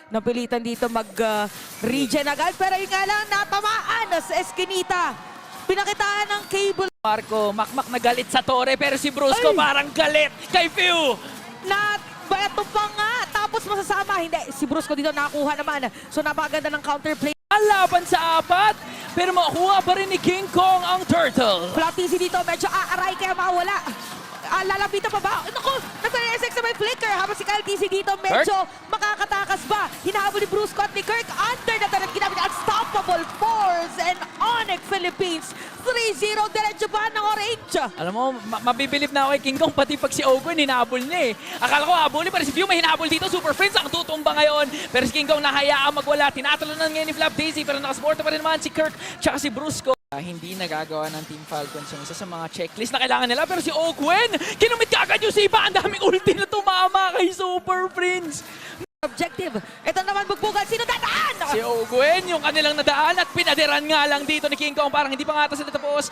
napilitan dito mag-regen agad. Pero yung nga lang, natamaan sa Eskinita. Pinakitaan ng cable. Marco, makmak na galit sa Torre, pero si Brusco Ay! parang galit kay Few. Na bato pa nga. Tapos masasama. Hindi, si Brusco dito nakakuha naman. So napakaganda ng counterplay. Laban sa apat, pero makuha pa rin ni King Kong ang Turtle. Platisi dito, medyo aaray kaya mawala. Lalapitan pa ba? Naku, nagsa-SX na may flicker. Habang si Kyle TC dito, medyo makakatakas ba? Hinahabol ni Brusco at ni Kirk. Under na talat ginamit ang Unstoppable Force and Onyx Philippines. 3-0, diretso ba ng orange? Alam mo, mabibilib na ako kay King Kong, pati pag si Ogun, hinabol niya eh. Akala ko habulin, pero si Few may hinabol dito. Super Friends ang tutumba ngayon. Pero si King Kong nahayaang magwala. Tinatalonan ngayon ni Flap Daisy, pero nakasuporta pa rin naman si Kirk tsaka si Brusco. Hindi nagagawa ng Team Falcons yung isa sa mga checklist na kailangan nila. Pero si Ogun, kinumit ka agad yung sipa. Ang daming ulti na tumama kay Super Friends. Objective. Ito naman bugbugan. Sino dadaan? Si Ogun, yung kanilang nadaan at pinadiran nga lang dito ni King Kong. Parang hindi pa nga ito sila tapos.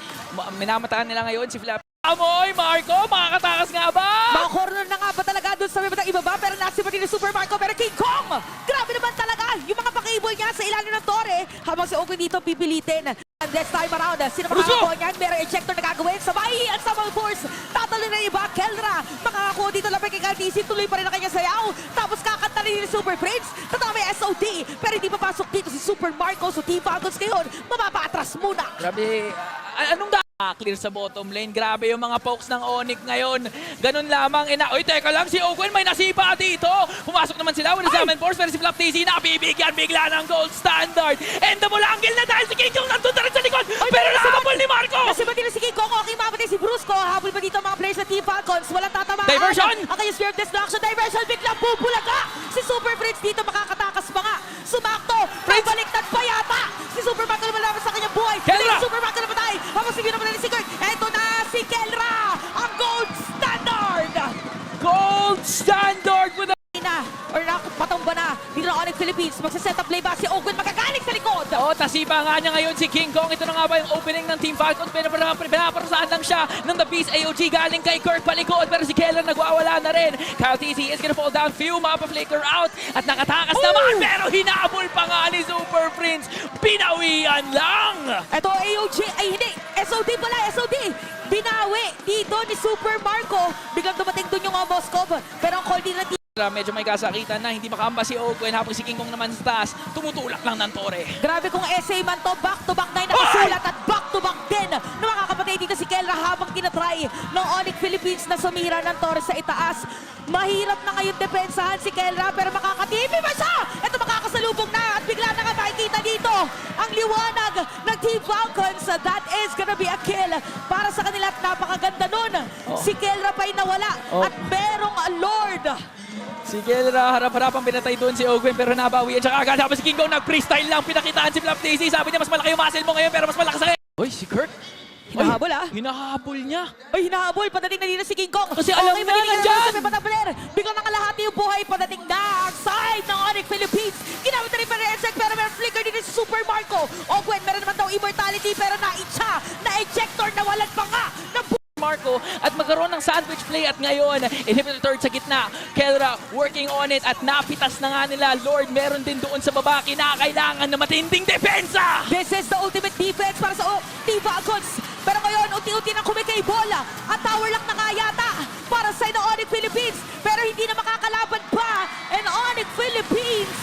Minamatakan nila ngayon si Flap. Amoy, Marco, makakatakas nga ba? Mga corner na nga ba talaga doon sa may batang ibaba? Pero nasipa din ni Super Marco. Pero King Kong! Grabe naman talaga yung mga pakibol niya sa ilalim ng Torre. Habang si Ogun dito pipilitin. And this time around, sino makakakuha niyan? Merong ejector na gagawin. Sabay ang Sabal Force. Tatalo na iba. Kelra, makakakuha dito lang kay Kaltisi. Tuloy pa rin ang kanyang sayaw. Tapos kakanta rin ni Super Prince. Tatama may SOD. Pero hindi papasok dito si Super Marco. So Team Falcons ngayon, mapapatras muna. Grabe, anong clear sa bottom lane. Grabe yung mga pokes ng Onyx ngayon. Ganun lamang. Uy, teka lang, si Ogun may nasipa dito. Pumasok naman sila with the Salmon Force, pero si Flap TC nabibigyan bigla ng gold standard. And the mulangil na dahil si King Kong nandun na rin sa likod. Pero nakabol ni Marco. Nasiba din si King Kong. Okay, mamatay si Brusco. Habol pa dito mga players sa Team Falcons. Walang tatamaan. Diversion! Ang kanyang Sphere of Destruction. Diversion. Biglang bubulaga. Si Super Prince dito makakatakas pa nga. Sumakto. Baliktad pa yata. Si Super Marco naman naman sa kanyang buhay. Kelra! Si Super Marco naman tayo. Habang si Vino naman si Kirk. Eto na si Kelra. Ang gold standard. Gold standard with the... Or patumba na. Dito na Onyx Philippines. Magsa-set up play ba si Ogun magagaling sa likod. Tasipa nga niya ngayon si King Kong. Ito na nga ba yung opening ng Team Falcons? Pinaparasaan lang siya ng The Beast AOG galing kay Kirk palikod. Pero si Keller nagwawala na rin. Kyle TC is gonna fall down. Few mapa-flicker out. At nakatakas naman. Pero hinabol pa nga ni Super Prince. Pinawian lang. Ito AOG. Ay hindi. SOD pala. SOD. Binawi dito ni Super Marco. Biglang dumating dun yung Moskov. Pero ang call din na Medyo may kasakitan na, hindi makamba si Ogun habang si King Kong naman sa taas, tumutulak lang ng Torre. grabe kung essay man to, back-to-back na yung nakasulat at back-to-back din na makakapatay dito si Kelra habang tinatry ng Onyx Philippines na sumira ng Torre sa itaas. Mahirap na ngayon depensahan si Kelra pero makakatipi ba siya? Ito makakasalubong na at bigla na nga makikita dito ang liwanag ng Team Falcons. That is gonna be a kill para sa kanila at napakaganda nun. Si Kelra pa'y nawala at merong Lord. Si Kelra, harap-harapang pinatay doon si Ogun pero nabawi. At saka agad habang si King Kong nag-freestyle lang, pinakitaan si Flap Daisy. Sabi niya, mas malaki yung muscle mo ngayon pero mas malakas sa... Uy, si Kirk. Hinahabol Hinahabol niya. Ay, hinahabol. Padating na dito si King Kong. Kasi alam niya, nandyan. Sa batang player. Biglang nakalahati yung buhay. Padating na ang side ng Onyx Philippines. Ginamit na rin pa rin Eject pero meron flicker dito si Super Marco. Ogwen, meron naman daw immortality pero na-itcha. Na-ejector, nawalan pa nga ng Marco at magkaroon ng sandwich play at ngayon inhibitor third sa gitna. Kelra working on it at napitas na nga nila. Lord, meron din doon sa baba. Kinakailangan na matinding depensa. This is the ultimate defense para sa Team Falcons. Pero ngayon, unti-unti nang kumikay bola. At tower lock na nga yata para sa Onyx Philippines. Pero hindi na makakalaban pa. And Onyx Philippines